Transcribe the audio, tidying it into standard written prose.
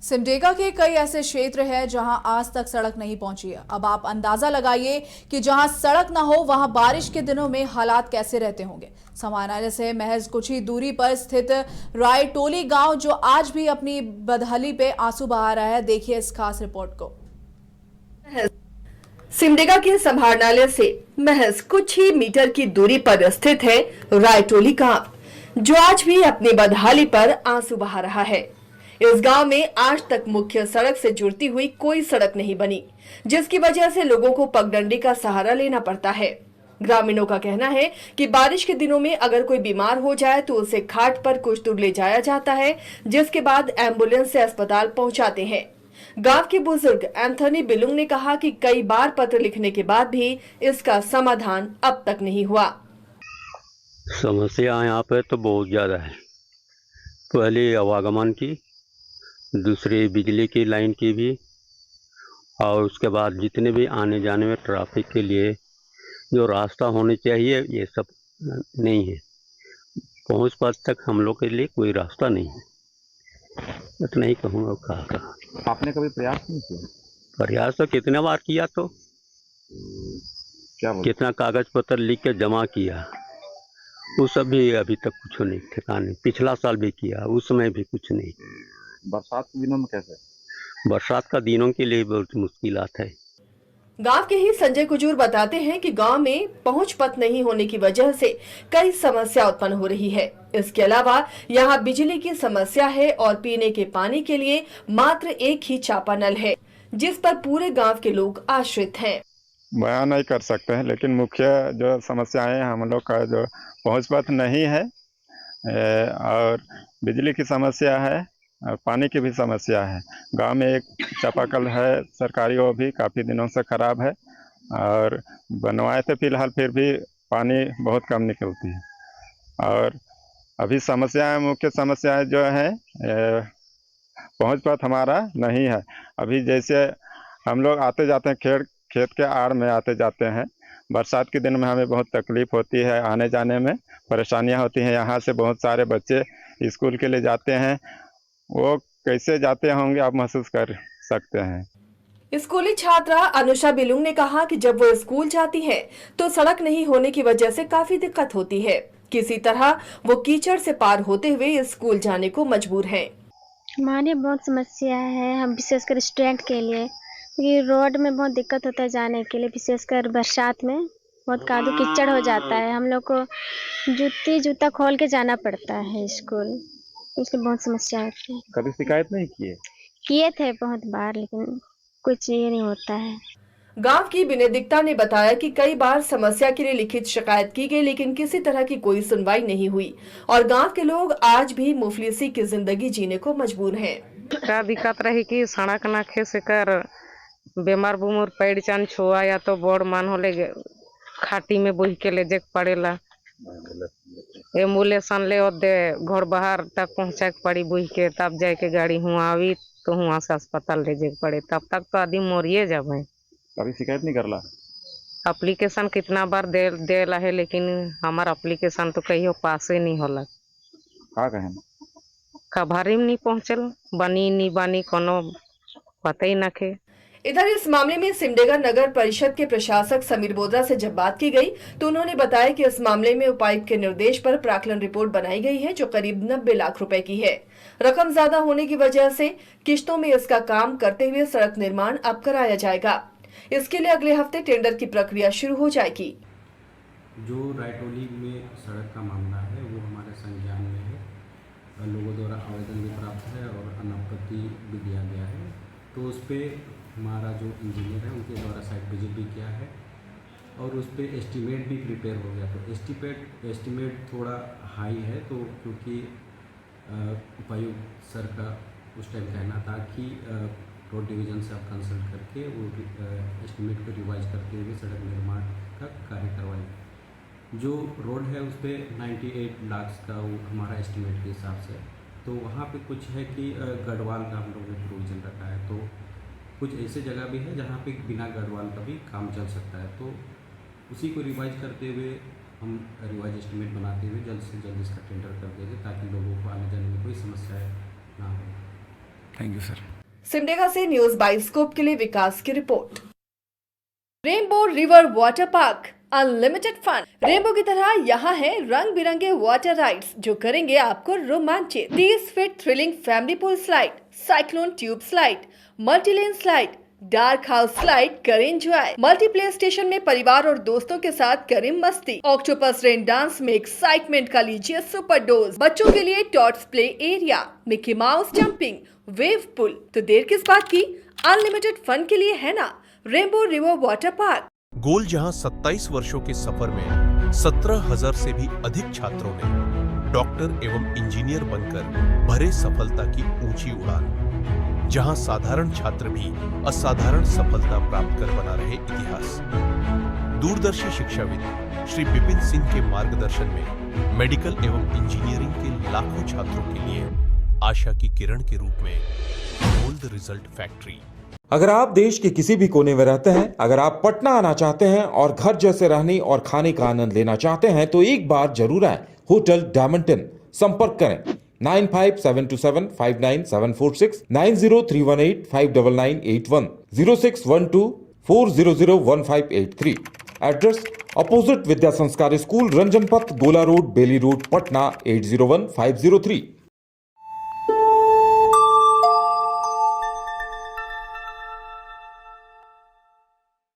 सिमडेगा के कई ऐसे क्षेत्र हैं जहां आज तक सड़क नहीं पहुंची है। अब आप अंदाजा लगाइए कि जहां सड़क ना हो वहां बारिश के दिनों में हालात कैसे रहते होंगे। समानालय से महज कुछ ही दूरी पर स्थित रायटोली गांव जो आज भी अपनी बदहाली पे आंसू बहा रहा है, देखिए इस खास रिपोर्ट को। सिमडेगा के समाहरणालय से महज कुछ ही मीटर की दूरी पर स्थित है रायटोली गांव, जो आज भी अपनी बदहाली पर आंसू बहा रहा है। इस गांव में आज तक मुख्य सड़क से जुड़ती हुई कोई सड़क नहीं बनी, जिसकी वजह से लोगों को पगडंडी का सहारा लेना पड़ता है। ग्रामीणों का कहना है कि बारिश के दिनों में अगर कोई बीमार हो जाए तो उसे घाट पर कुछ दूर ले जाया जाता है, जिसके बाद एम्बुलेंस से अस्पताल पहुंचाते हैं। गांव के बुजुर्ग एंथनी बिलुंग ने कहा कि कई बार पत्र लिखने के बाद भी इसका समाधान अब तक नहीं हुआ। समस्या यहाँ पे तो बहुत ज़्यादा है। पहले आवागमन की, दूसरी बिजली की लाइन की भी, और उसके बाद जितने भी आने जाने में ट्रैफिक के लिए जो रास्ता होने चाहिए ये सब नहीं है। पहुँच पास तक हम लोग के लिए कोई रास्ता नहीं है। इतना ही कहूँगा। कहा आपने कभी प्रयास नहीं किया? प्रयास तो कितने बार किया, तो क्या बोलते? कितना कागज पत्र लिख के जमा किया, वो सब भी अभी तक कुछ नहीं ठिकाने। पिछला साल भी किया, उस समय भी कुछ नहीं। बरसात के दिनों में कैसे? बरसात का दिनों के लिए बहुत मुश्किलात है। गांव के ही संजय कुजूर बताते हैं कि गांव में पहुंच पथ नहीं होने की वजह से कई समस्या उत्पन्न हो रही है। इसके अलावा यहां बिजली की समस्या है और पीने के पानी के लिए मात्र एक ही चापानल है, जिस पर पूरे गांव के लोग आश्रित हैं। बयान नहीं कर सकते हैं, लेकिन मुख्य जो समस्याएं हम लोग का जो पहुंच पथ नहीं है, और बिजली की समस्या है और पानी की भी समस्या है। गांव में एक चापाकल है सरकारी, वो भी काफ़ी दिनों से ख़राब है और बनवाए थे फिलहाल, फिर भी पानी बहुत कम निकलती है। और अभी समस्याएं, मुख्य समस्याएं जो है पहुंच पथ हमारा नहीं है। अभी जैसे हम लोग आते जाते हैं, खेत के आड़ में आते जाते हैं। बरसात के दिन में हमें बहुत तकलीफ होती है, आने जाने में परेशानियां होती हैं। यहाँ से बहुत सारे बच्चे स्कूल के लिए जाते हैं, वो कैसे जाते होंगे आप महसूस कर सकते हैं। स्कूली छात्रा अनुषा बिलुंग ने कहा कि जब वो स्कूल जाती है तो सड़क नहीं होने की वजह से काफी दिक्कत होती है। किसी तरह वो कीचड़ से पार होते हुए स्कूल जाने को मजबूर हैं। हमारे बहुत समस्या है, हम विशेषकर स्टूडेंट के लिए, क्योंकि रोड में बहुत दिक्कत होता है जाने के लिए। विशेषकर बरसात में बहुत कादू कीचड़ हो जाता है, हम लोग को जूता खोल के जाना पड़ता है स्कूल, इसलिए बहुत समस्या होती है। कभी शिकायत नहीं किए? किए थे बहुत बार, लेकिन कुछ ये नहीं होता है। गांव की बेनेडिक्ता ने बताया कि कई बार समस्या के लिए लिखित शिकायत की गई, लेकिन किसी तरह की कोई सुनवाई नहीं हुई और गांव के लोग आज भी मुफलिसी की जिंदगी जीने को मजबूर हैं। क्या दिक्कत रही कि सड़क ना खे से कर बेमार बुमर पैर चान छुआ या तो बोर्ड मान होले खाटी में बोही के ले जे पड़ेला। एम्बुलेंस ले दे घर बाहर तक पहुंचा के पड़ी बोही के, तब जाए के गाड़ी हुआ आवी तो हुआ से अस्पताल ले जे पड़े, तब तक तो आदमी मरिए जाबे। कभी शिकायत नहीं करला? एप्लीकेशन कितना बार देला है, लेकिन हमार एप्लीकेशन तो कहियो पास ही नहीं होला। का कहें खबरी में नहीं पहुंचल, बनी नहीं बनी कोनो पता ही न खे। इधर इस मामले में सिमडेगा नगर परिषद के प्रशासक समीर बोदरा से जब बात की गई तो उन्होंने बताया कि इस मामले में उपायुक्त के निर्देश पर प्राक्कलन रिपोर्ट बनाई गई है, जो करीब 90 लाख रुपए की है। रकम ज्यादा होने की वजह से किश्तों में इसका काम करते हुए सड़क निर्माण अब कराया जाएगा। इसके लिए अगले हफ्ते टेंडर की प्रक्रिया शुरू हो जाएगी। जो रायटोली में सड़क का मामला है वो हमारे संज्ञान में है, लोगों द्वारा आवेदन भी प्राप्त है और अनापत्ति भी दिया गया है। तो उस पर हमारा जो इंजीनियर है उनके द्वारा साइट विजिट भी किया है और उस पर एस्टीमेट भी प्रिपेयर हो गया। तो एस्टीमेट थोड़ा हाई है, तो क्योंकि उपायुक्त सर का उस टाइम कहना था कि रोड डिवीज़न से आप कंसल्ट करके वो एस्टीमेट को रिवाइज करते हुए सड़क निर्माण का कार्य करवाएं। जो रोड है उस पर 98 लाख का वो हमारा एस्टीमेट के हिसाब से। तो वहाँ पे कुछ है कि गढ़वाल का हम लोगों ने प्रोविज़न रखा है, तो कुछ ऐसे जगह भी है जहाँ पे बिना गढ़वाल का भी काम चल सकता है। तो उसी को रिवाइज करते हुए हम रिवाइज एस्टीमेट बनाते हुए जल्द से जल्द इसका टेंडर कर देंगे, ताकि लोगों को आने जाने में कोई समस्या ना हो। Thank you sir. सिमडेगा से न्यूज बाइस्कोप के लिए विकास की रिपोर्ट। Rainbow river water park, unlimited fun. Rainbow की तरह यहाँ है रंग बिरंगे वाटर राइड्स जो करेंगे आपको रोमांचित। 30 feet thrilling family pool slide, cyclone tube slide, multilane slide, dark house slide करें एंजॉय। मल्टी प्ले स्टेशन में परिवार और दोस्तों के साथ करें मस्ती। ऑक्टोपस रेन डांस में एक्साइटमेंट का लीजिए सुपर डोज। बच्चों के लिए tots play area, Mickey Mouse jumping, wave pool. तो देर किस बात की, अनलिमिटेड फन के लिए है ना रेनबो रिवर वाटर पार्क। गोल जहां 27 वर्षों के सफर में 17,000 से भी अधिक छात्रों ने डॉक्टर एवं इंजीनियर बनकर भरे सफलता की ऊंची उड़ान। जहां साधारण छात्र भी असाधारण सफलता प्राप्त कर बना रहे इतिहास। दूरदर्शी शिक्षाविद श्री विपिन सिंह के मार्गदर्शन में मेडिकल एवं इंजीनियरिंग के लाखों छात्रों के लिए आशा की किरण के रूप में गोल्ड रिजल्ट फैक्ट्री। अगर आप देश के किसी भी कोने में रहते हैं, अगर आप पटना आना चाहते हैं और घर जैसे रहने और खाने का आनंद लेना चाहते हैं तो एक बार जरूर आए होटल डायमंटन। संपर्क करें 9572759746, 9031859981, 0612400158 एड्रेस अपोजिट विद्या संस्कार स्कूल, रंजन पथ, गोला रोड, बेली रोड, पटना 801503।